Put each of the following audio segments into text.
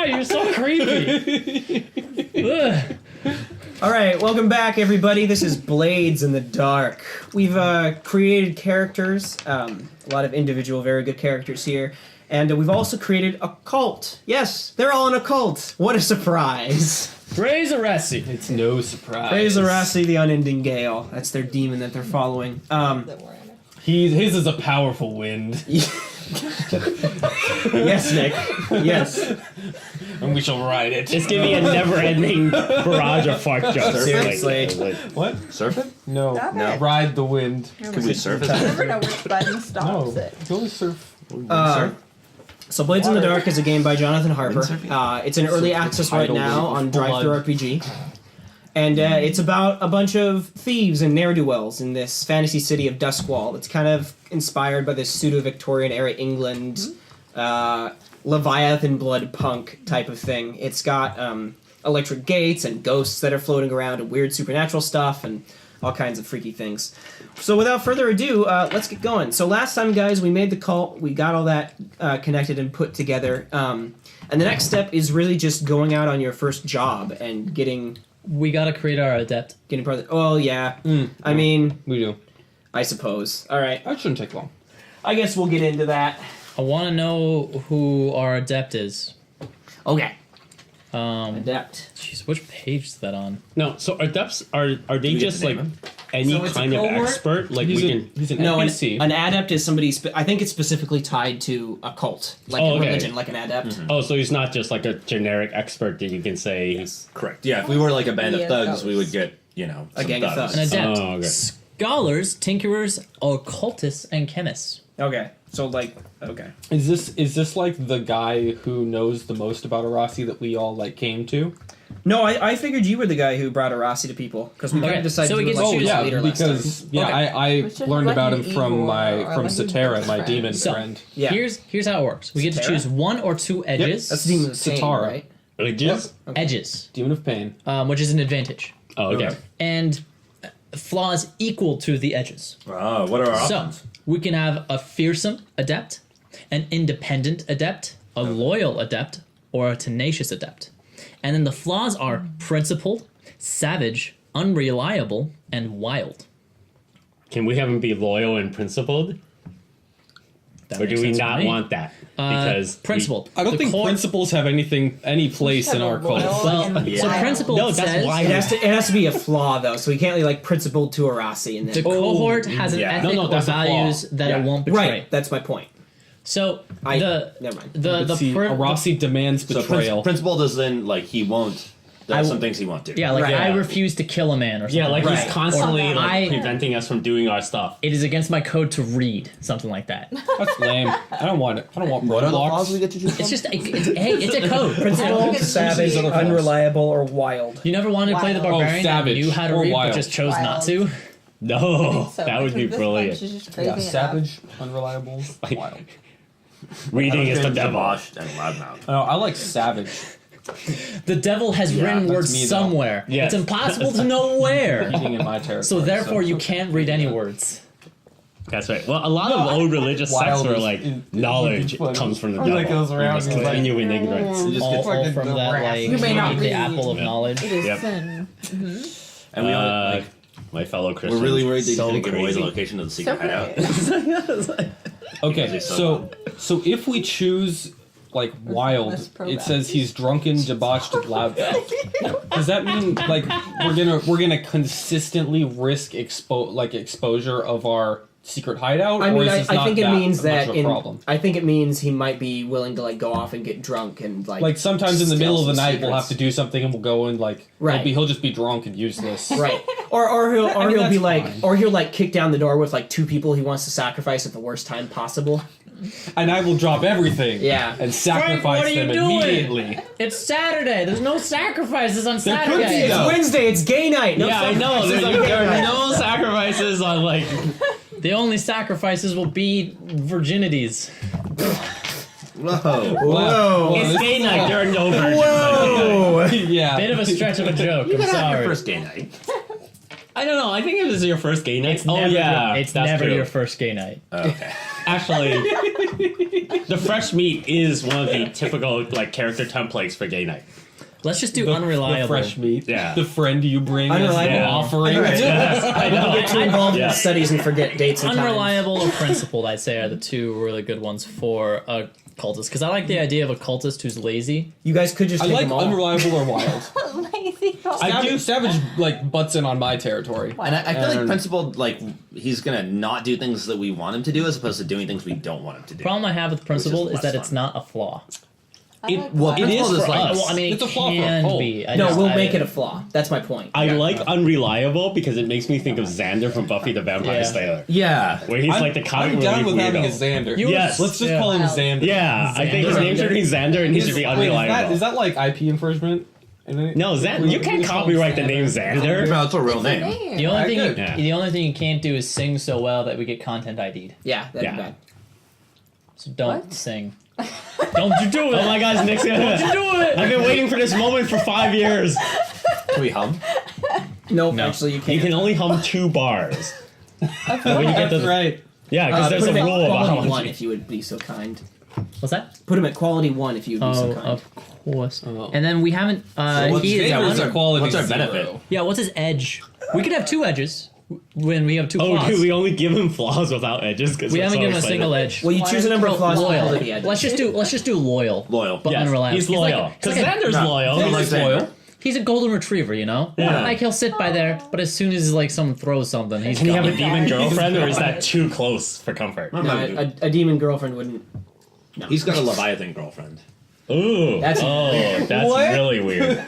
You're so creepy. Ugh. All right, welcome back, everybody. This is Blades in the Dark. We've created characters, a lot of individual, very good characters here, and we've also created a cult. Yes, they're all in a cult. What a surprise! Praise Arasi. It's no surprise. Praise Arasi, the Unending Gale. That's their demon that they're following. His is a powerful wind. Yes, Nick. Yes. And we shall ride it. It's gonna be a never-ending barrage of fart jokes. Seriously. What? Surf it? No. Stop No. it. Ride the wind. Can we surf I it? never know which button stops No. it. You only surf. So Blades in the Water. Dark is a game by Jonathan Harper. Windsurfing? It's in early access right tidal now wave on of Drive-Thru RPG. And it's about a bunch of thieves and ne'er-do-wells in this fantasy city of Duskwall. It's kind of inspired by this pseudo-Victorian era England, Leviathan blood punk type of thing. It's got electric gates and ghosts that are floating around and weird supernatural stuff and all kinds of freaky things. So without further ado, let's get going. So last time, guys, we made the cult. We got all that connected and put together. And the next step is really just going out on your first job and getting We gotta create our adept. part of the... Oh, yeah. I mean, We do. I suppose. All right. That shouldn't take long. I guess we'll get into that. I want to know who our adept is. Okay. Adept. Jeez, which page is that on? No, so adepts are they we get just to name like him? any So it's a kind of cohort? expert? Like He's we can. an No, NPC. an adept is somebody... I think it's specifically tied to a cult. Like Oh, a okay. religion, like an adept. Oh, so he's not just like a generic expert that you can say. Yes. Correct. Yeah, if we were like a band Yeah, of thugs, thugs. we would get, some A gang of thugs. An adept. Oh, okay. Scholars, tinkerers, occultists, and chemists. Okay. So, like... Okay. Is this like the guy who knows the most about Arasi that we all like came to? No, I figured you were the guy who brought Arasi to people. Because we kind Okay, of decided so to we do get like, to choose- yeah, leader last time. because Okay. I We should learned let about him him from evil my or from let him Satara, be my friend. demon So, friend. Yeah. Here's how it works. We get to Satara? choose one or two edges. That's the demon of pain, Satara. right? Ages? Edges, Demon of Pain. which is an advantage. Oh, okay. Okay. And flaws equal to the edges. Oh, what are our So, options? we can have a fearsome adept, an independent adept, a loyal adept, or a tenacious adept. And then the flaws are principled, savage, unreliable, and wild. Can we have him be loyal and principled, That or makes do we sense to not me. want that? Because Principled. I don't The think core- principles have any place in our cult. Well, so principled No, that's says why- It has to be a flaw, though, so we can't like principled to Arasi and the then... cohort has an yeah. ethic No, or that's a flaw. values that Yeah. it won't betray. Right, that's my point. So Never mind. the See, Arasi demands So betrayal. principle does then, like, he won't. There are some things he won't do. yeah, like Right. I refuse to kill a man or something. Yeah, like Right. he's constantly Or like I- preventing us from doing our stuff. it is against my code to read something like that. That's lame. I don't want it. I don't want What are the roadblocks. laws we get to choose from? It's just it's a code. Principled, Okay. savage, Other flaws. unreliable, or wild. You never wanted to play the Wild. barbarian that savage knew how to or read wild. but just chose not Wild. to. No, So, that would be because this brilliant. bunch is just crazy Yeah, enough. savage, unreliable, wild. Reading is the devil. Debauched and loudmouth. No, I like savage. The devil has written that's words me, though. somewhere. Yes. It's impossible to know where. Eating in my territory. So therefore you can't read any words. That's right. Well, a lot of old religious sects Wild were is- like is knowledge funny. comes from the Or devil. like goes around we must and like- continue in ignorance. You just All, get, all from that like You may not the read. apple of knowledge. It is Yep. sin. and we all, like, My fellow Christians. we're really worried that he's so going to give away the crazy. location of the secret So hideout. great. Okay, Because he's so so if we choose like wild, Let's probe it that. says he's drunken, debauched, and loudmouth. Does that mean like we're gonna consistently risk exposure of our secret hideout? I or mean, is this I not think it that means much that of a problem? I think it means he might be willing to like go off and get drunk and Like sometimes in the steal middle of the some night we'll have to secrets. do something and we'll go and like Right. he'll just be drunk and useless. Right, or he'll I mean, he'll be that's like, fine. or he'll like kick down the door with like two people he wants to sacrifice at the worst time possible. And I will drop everything Yeah. and sacrifice what are you them doing? immediately. It's Saturday. There's no sacrifices on could be, Saturday. It's No. Wednesday. It's gay night. No Yeah, I know. sacrifices on There gay are night. no sacrifices on like. The only sacrifices will be virginities. Whoa. Whoa. It's gay night. There are no virgins. on gay night. Whoa. Yeah. Bit of a stretch of a joke. I'm Have your sorry. first gay night. I don't know. I think it was your first gay night. It's never, yeah, it's that's never true. your first gay night. Okay. Actually, The fresh meat is one of the typical like character templates for gay night. Let's just do The unreliable. fresh meat. Yeah. The friend you bring as the Unreliable. offering. Yes, I know. Get too involved in Yeah. the studies and forget dates and times. Unreliable or principled, I'd say, are the two really good ones for a cultist. Because I like the idea of a cultist who's lazy. You guys could just I take like them all. unreliable or wild. Lazy. I do. Savage like butts in on my territory. And I feel like And- principled, like he's gonna not do things that we want him to do, as opposed to doing things we don't want him to do. Problem I have with principled is less that fun. it's not a flaw. Well, It is principled for like us. Well, I mean, It's it a flaw for can Holt. be. I No, just- we'll I- make it a flaw. That's my point. I like unreliable because it makes me think of Xander from Buffy the Vampire Yeah. Slayer, yeah. where he's like the comic I'm down relief with having a weirdo. Xander. Yes. Let's just Yeah. call him Wow. Xander. Yeah, I think his name should be Xander and he should be Wait, unreliable. is that like IP infringement? No, Xander, you can't copyright the name Xander. No, it's a real name. The only thing, good. Yeah. the only thing you can't do is sing so well that we get content ID'd. Yeah, that'd Yeah. be bad. So don't What? sing. Don't you do it? Oh my gosh, Nick's gonna do it! I've been waiting for this moment for 5 years. Can we hum? Nope, No. actually you You can't. can only hum 2 bars. When you get to That's right. Yeah, because there's put a him at rule about how quality much. 1 if you would be so kind. What's that? Put him at quality 1 if you would be so Oh, kind. of course. Oh. And then we haven't. what's he is Xander's What's under- our quality? what's our zero. benefit? Yeah, what's his edge? We could have 2 edges when we have 2 Oh, flaws. dude, we only give him flaws without edges because We haven't given him a single edge. Well, you choose a number of flaws and loyal. call it the edge. Let's just do loyal. Loyal. But Yes, unreliable. he's loyal. Because like Xander's No. loyal. Xander's He's loyal. he's a golden retriever, you know? Yeah. Like he'll sit by there, but as soon as like someone throws something, he's Can he have a gone. demon girlfriend, or is that too close for comfort? No, a demon girlfriend wouldn't. He's got a Leviathan girlfriend. Ooh, That's that's What? really weird.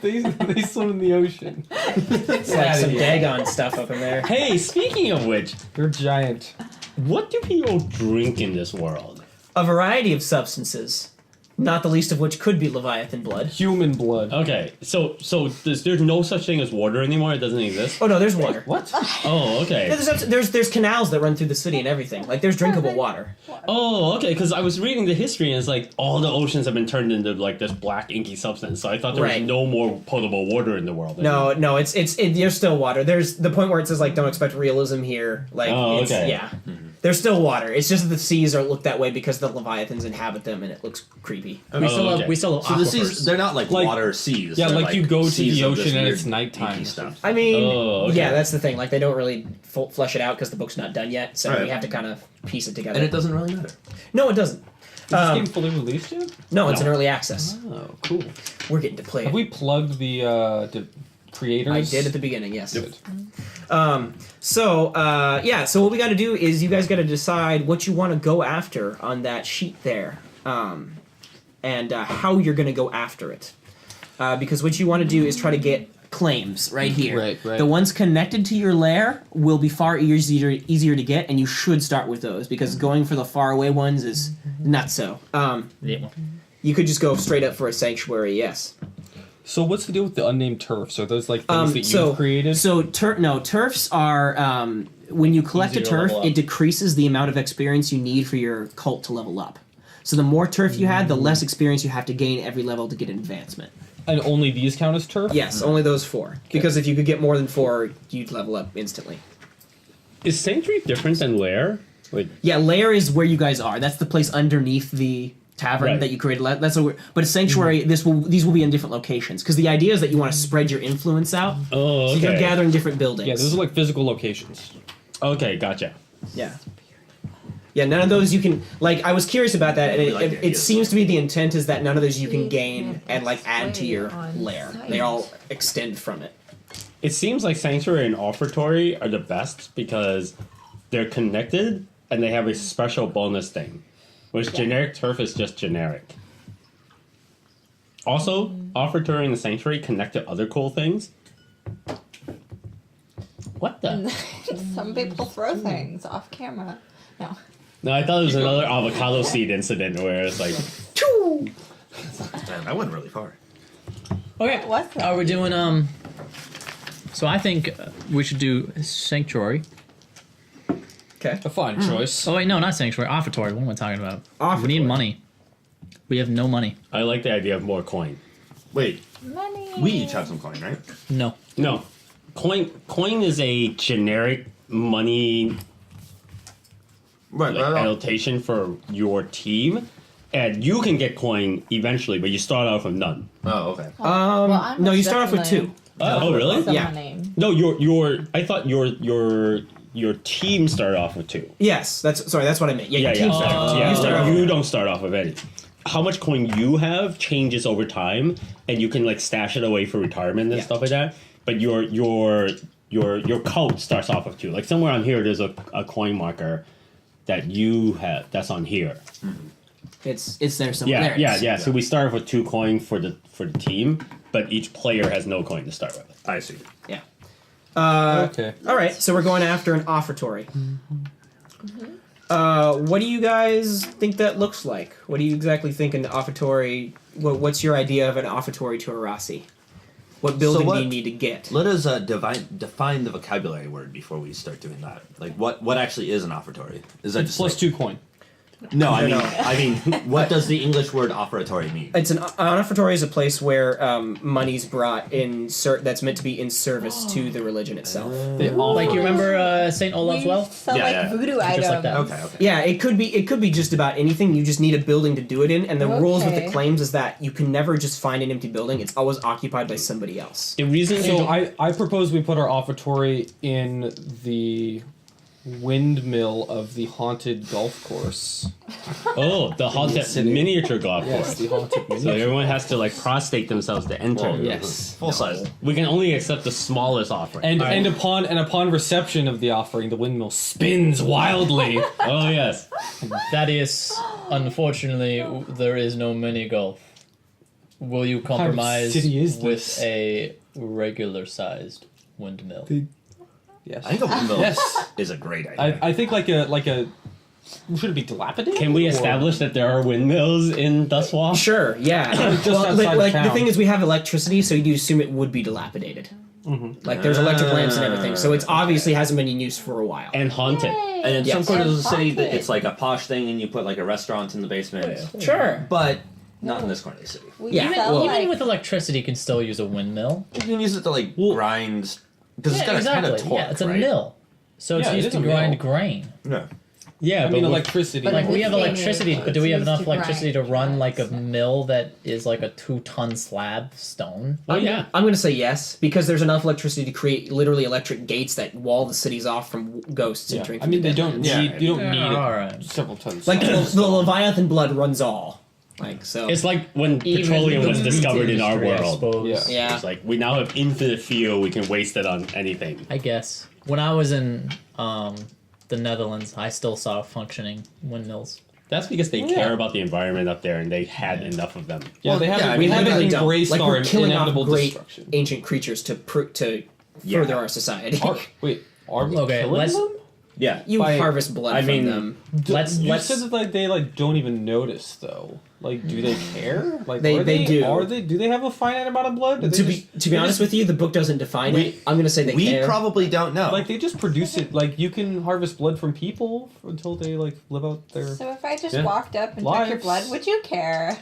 They swim in the ocean. It's like some Dagon stuff up in there. Hey, speaking of which, They're giant. what do people drink in this world? A variety of substances, not the least of which could be Leviathan blood. Human blood. Okay, so there's no such thing as water anymore. It doesn't exist. Oh no, there's water. What? Oh, okay. Yeah, there's canals that run through the city and everything. Like there's drinkable water. Oh, okay. Because I was reading the history, and it's like all the oceans have been turned into like this black inky substance. So I thought there Right. was no more potable water in the world. No, it's there's still water. There's the point where it says like don't expect realism here. Like Oh, it's, okay. yeah. There's still water. It's just that the seas are look that way because the Leviathans inhabit them and it looks creepy. We still okay. have we still have So the aquifers. seas, they're not like, Like- water seas. Yeah, They're like you go to seas the of this ocean and weird it's nighttime. inky stuff. I mean, Oh, okay. yeah, that's the thing. Like they don't really flesh it out because the book's not done yet, so Right. we have to kind of piece it together. And it doesn't really matter. No, it doesn't. Is this game fully released yet? No, it's No. in early access. Oh, cool. We're getting to play Have it. we plugged the creators? I did at the beginning, yes. Good. So what we got to do is you guys got to decide what you want to go after on that sheet there, and how you're going to go after it. Because what you want to do is try to get claims right here. Right. The ones connected to your lair will be far easier to get, and you should start with those because going for the far away ones is not so. Yeah. You could just go straight up for a sanctuary, yes. So what's the deal with the unnamed turfs? Are those like things that so you've created? So turfs are when you collect a Easier to turf, level up. it decreases the amount of experience you need for your cult to level up. So the more turf you had, the less experience you have to gain every level to get an advancement. And only these count as turf? Yes, only those 4. Because if you could get more than 4, you'd level up instantly. Is Sanctuary different than Lair? Like, Yeah, lair is where you guys are. That's the place underneath the tavern Right. that you created. That's but a sanctuary. These will be in different locations because the idea is that you want to spread your influence out. oh, So okay. you're gathering different buildings. Yeah, those are like physical locations. Okay, gotcha. Yeah. Yeah, none of those you can like. I was curious about that, and I like the it idea. seems to be the intent is that none of those you can gain and like add to your lair. They all extend from it. It seems like Sanctuary and Offertory are the best because they're connected and they have a special bonus thing, which generic turf is just generic. Also, Offertory and the Sanctuary connect to other cool things. What the? Some people throw things off camera. No. No, I thought it was another avocado seed incident where it's like, Damn, I went really far. Okay. What's that? Are we doing So I think we should do sanctuary. Okay. A fine choice. Oh wait, no, not sanctuary. Offertory. What am I talking about? Offertory. We need money. We have no money. I like the idea of more coin. Wait, Money. we each have some coin, right? No. No, coin is a generic money Right, like, right on. annotation for your team, and you can get coin eventually, but you start off with none. Oh, okay. No, you start off with 2. Oh, really? Someone Yeah. name. No, I thought your team started off with 2. Yes, that's what I meant. Yeah, your team starts with 2. Yeah, You start off you don't start off with any. How much coin you have changes over time, and you can like stash it away for retirement and Yeah. stuff like that. But your coat starts off with 2. Like somewhere on here, there's a coin marker that you have that's on here. It's there somewhere. There it is. Yeah. So we start off with 2 coin for the team, but each player has no coin to start with. I see. Yeah. Okay. All right, so we're going after an offertory. What do you guys think that looks like? What do you exactly think an offertory? What's your idea of an offertory to Arasi? What building do you need to get? Let us define the vocabulary word before we start doing that. Like, what actually is an offertory? Is that just Plus like, 2 coin. No, I No. mean, what does the English word offertory mean? It's an offertory is a place where money's brought in. That's meant to be in service to the religion itself. They all Like you remember Saint Olaf's We well? sell Yeah, like yeah. voodoo Just items. like that. Okay. Yeah, it could be just about anything. You just need a building to do it in, and the rules with the Okay. claims is that you can never just find an empty building. It's always occupied by somebody else. The reason So I propose we put our offertory in the windmill of the haunted golf course. the haunted City. miniature golf Yes, course. the haunted So miniature. everyone has to like prostrate themselves to enter. Well, Yes. Full size. We can only accept the smallest offering. And upon reception of the offering, the windmill spins wildly. oh yes, Thadius, unfortunately, there is no mini golf. Will you compromise city is with this? a regular sized windmill? Yes. I think a windmill Yes. is a great idea. I think like a should it be dilapidated? can we or- establish that there are windmills in Dustwall? Sure, yeah. Just well, outside like of the town. thing is, we have electricity, so you assume it would be dilapidated. Like there's electric lamps and everything, so it's obviously hasn't been in use for a while. And haunted. and in some Yes. corners of the city, Pocket. it's like a posh thing, and you put like a restaurant in the basement. Sure. But not in this corner of the city. We Yeah, sell well- Even like with electricity, you can still use a windmill. You can use it to like grind because it's Yeah, got a exactly. kind of torque, Yeah, it's a right? mill. So it's Yeah, it used is to a grind mill. grain. Yeah. Yeah, I but mean we're- electricity. But Like we have thing electricity, is, but do we have it's enough used to electricity to grind run like a grain. mill that is like a 2-ton slab stone? oh yeah. I'm going to say yes because there's enough electricity to create literally electric gates that wall the cities off from ghosts Yeah. entering. I mean, they from the don't dead. need. You don't need Alright. several tons. Like the Leviathan blood runs all. Like so. It's like when Even petroleum the was meat discovered in our industry, I world. suppose. Yeah. yeah. It's like we now have infinite fuel. We can waste it on anything. I guess. When I was in the Netherlands, I still saw functioning windmills. That's because they Yeah. care about the environment up there, and they had enough of them. yeah, Well, they haven't. yeah, I we mean, haven't really don't. embraced Like our we're killing off inevitable great destruction. ancient creatures to Yeah. further our society. Are we Okay, killing let's- them? Yeah. You By- harvest blood I from mean, them. Let's You said that like they like don't even notice though. Like, do they care? Like, They- are they do. Are they? Do they have a finite amount of blood? Do they To just- be honest with you, the book doesn't define it. I'm going to say they We care. probably don't know. like they just produce it. Like you can harvest blood from people until they like live out their. So if I just Yeah. walked up and took your Lives. blood, would you care?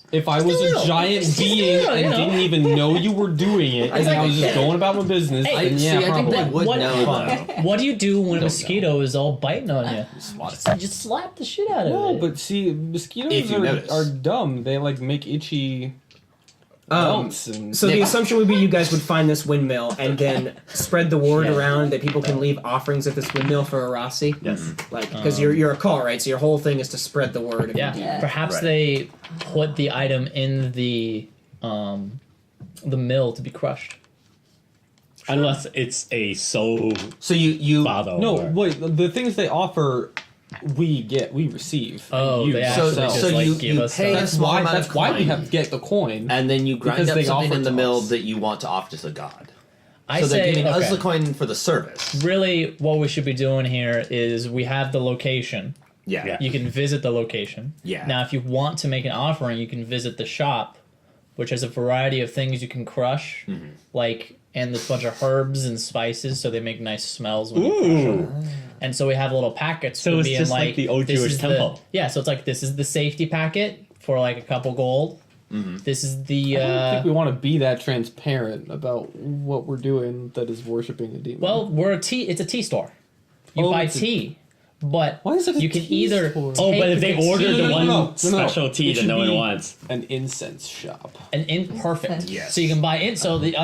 If I was a giant being still, you and know. didn't even know you were doing it, and I was just going about my business, Hey, then yeah, I think probably. they would What- know. what- though. What do you do when a Don't mosquito is all biting on you? Swat it. You just slap the shit out of No, it. but see, If mosquitoes you notice. are dumb. They like make itchy bumps and. So the assumption would be you guys would find this windmill and then spread the word Yeah. around that people can leave offerings at this windmill for Arasi. Yes. Like because you're a cult, right? So your whole thing is to spread the word. Yeah, Yeah. perhaps Right. they put the item in the mill to be crushed. Unless it's a soul So you bottle. No, or- wait. The things they offer, we receive. and Oh, use. they so, actually So just so like you, give you us pay stuff. a small amount that's of why we coin, have to get the coin. and then you grind Because up they something offer in the to mill us. that you want to offer to the god. I So they're say, giving us okay. the coin for the service. Really, what we should be doing here is we have the location. Yeah. You can visit the location. Yeah. Now, if you want to make an offering, you can visit the shop, which has a variety of things you can crush, and there's a bunch of herbs and spices, so they make nice smells when you crush them. And so we have little packets. So for it's being just like the old this Jewish is temple. Yeah, so it's like this is the safety packet for like a couple gold. This is the I don't think we want to be that transparent about what we're doing that is worshiping a demon. well, we're a tea. It's a tea store. You Oh, buy it's a- tea. But Why is it a you can tea either store? Oh, take but if the they order the one no. special tea It that should no one be wants. an incense shop. an imperfect. Yes. So you can buy it. So the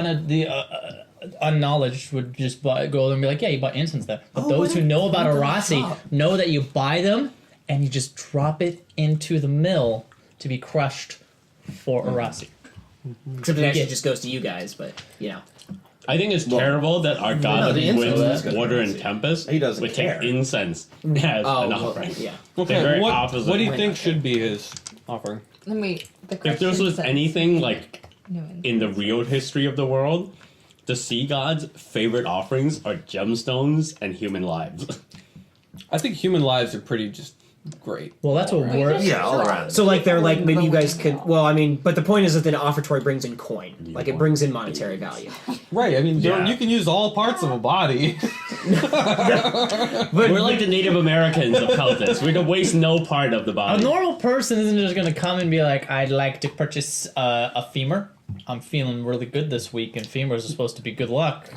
unknowledge would just go there and be like, yeah, you bought incense there. But those who know about Arasi know that you buy them and you just drop it into the mill to be crushed for Arasi. Except it actually just goes to you guys, but you know. I think it's terrible that our god of the incense wind, is good. water, and tempest He doesn't would care. take incense as Oh, an well, offering. yeah. They're very what, opposite. what do you think should be his offering? Let me. The If this question was says- anything like No, in the real history of the world, the sea god's favorite offerings are gemstones and human lives. I think human lives are pretty just great. Well, that's what we're. Yeah, all around. So like they're like maybe you guys could. Well, I mean, but the point is that the offertory brings in coin, like it brings in monetary value. Right, I mean, Yeah. you can use all parts of a body. We're like the Native Americans of Peltis. We don't waste no part of the A body. normal person isn't just gonna come and be like, "I'd like to purchase a femur. I'm feeling really good this week, and femurs are supposed to be good luck."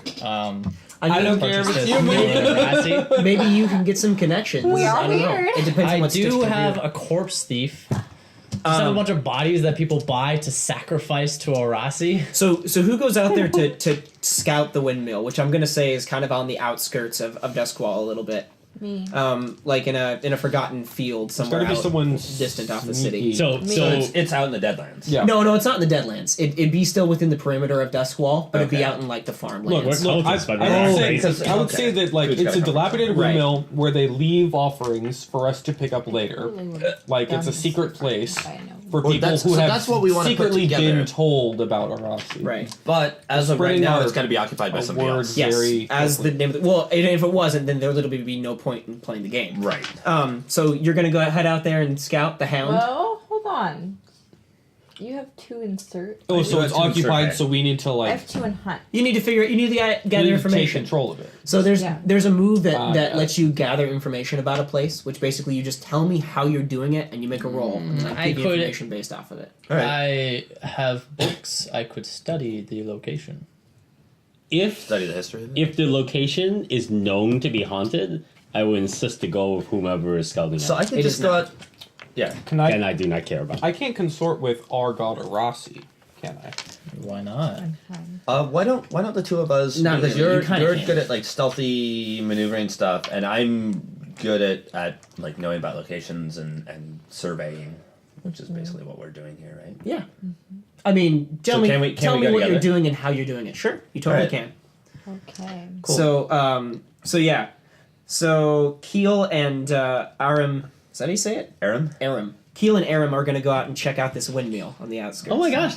I don't care if it's human. Maybe you can get some connections. We are I don't know. weird. It depends on I what Stitch do can have a corpse thief. Just have a bunch of bodies that people buy to sacrifice to Arasi. So who goes out there to scout the windmill, which I'm gonna say is kind of on the outskirts of Duskwall a little bit. Me. Like in a forgotten field somewhere Gotta be out someone distant off the city. sneaky. So It's out in the Deadlands. Yeah. No, it's not in the Deadlands. It'd be still within the perimeter of Duskwall, but it'd be Okay. out in like the Look, farmlands. we're Look, I, cultists, but I we're would say, crazy. because- I would say that like Food's it's a gotta come dilapidated Right. windmill where they leave offerings for us to pick up later. Like it's a secret place for Well, people that's- who so have that's what we wanna put secretly together. been told about Arasi. Right. But as of right Spreading now, our- it's got to be occupied by our somebody words. else. Yes, Very as the quickly. name of the, well, and if it wasn't, then there literally be no point in playing the game. Right. So you're gonna go head out there and scout the hound. Well, hold on. You have two insert. Oh, so do it's have to occupied, survey. so we need to I like have two in hunt. You need to gather we need to information. take control of it. So Yeah. there's a move that Yeah. lets you gather information about a place, which basically you just tell me how you're doing it and you make a roll and I I give you could- information based off of it. All right. I have books. I could study the location. if Study the history of it. if the location is known to be haunted, I would insist to go with whomever is scouting So out. I can It just is go not. out. Yeah. Can And I? I do not care about. I can't consort with our god Arasi, can I? Why not? Why don't the two of us? Not Because really, you you're kinda can. good at like stealthy maneuvering stuff, and I'm good at like knowing about locations and surveying, which is basically what we're doing here, right? Yeah. I mean, tell So me, can we tell me go what you're together? doing and how you're doing it. Sure, you totally Alright. can. Okay. Cool. So yeah. So Keel and Arim, is that how you say it? Arim? Arim. Keel and Arim are going to go out and check out this windmill on the outskirts. Oh my gosh,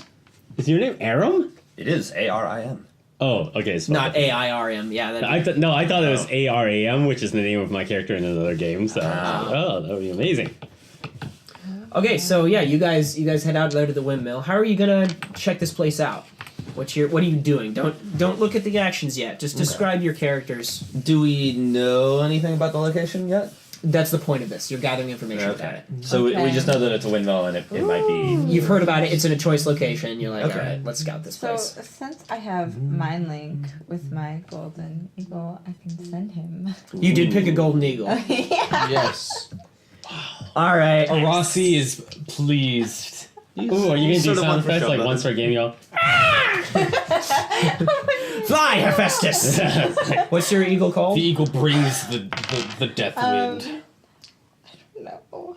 is your name Arim? It is Arim. Oh, okay. So Not AIRM. Yeah. I thought it was ARAM, which is the name of my character in another game. So oh, that would be amazing. Okay, so yeah, you guys head out there to the windmill. How are you gonna check this place out? What are you doing? Don't look at the actions yet. Just describe your characters. Do we know anything about the location yet? That's the point of this. You're gathering information about it. So we Okay. just know that it's a windmill and it might be. You've heard about it. It's in a choice location. You're like, Okay. all right, let's scout this So place. since I have mind link with my golden eagle, I can send him. You did pick a golden eagle. Yeah. Yes. All right. Arasi is pleased. Ooh, are you gonna do Sort of one sound for effects show, like brother. once per game, y'all? Fly, Hephaestus. What's your eagle called? The eagle brings the death wind. No.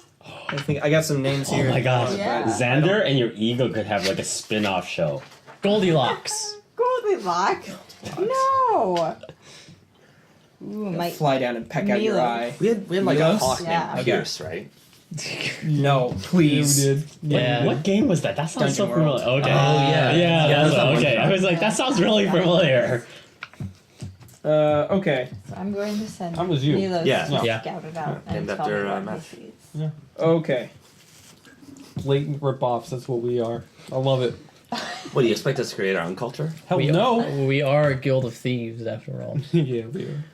I think I got some names Oh here. my gosh, Yeah. Xander and your eagle could have like a spin-off show. Goldilocks. Goldilocks. No. Ooh, my Fly down and peck out your Milo. eye. We had like Milos? a hawk Yeah. named Pierce, right? No, please. Yeah. What game was that? That sounds so Dungeon World. familiar. Okay. Oh, yeah. Yeah, Yeah, that's that's not okay. one I was like, that sounds really familiar. Okay. So I'm going to send That was you. Milos Yeah. to Yeah. scout it out and Named tell after, me what Matt. he sees. Okay. Blatant rip-offs, that's what we are. I love it. What do you expect us to create our own culture? Hell We no. We are a guild of thieves, after all. Yeah, we are.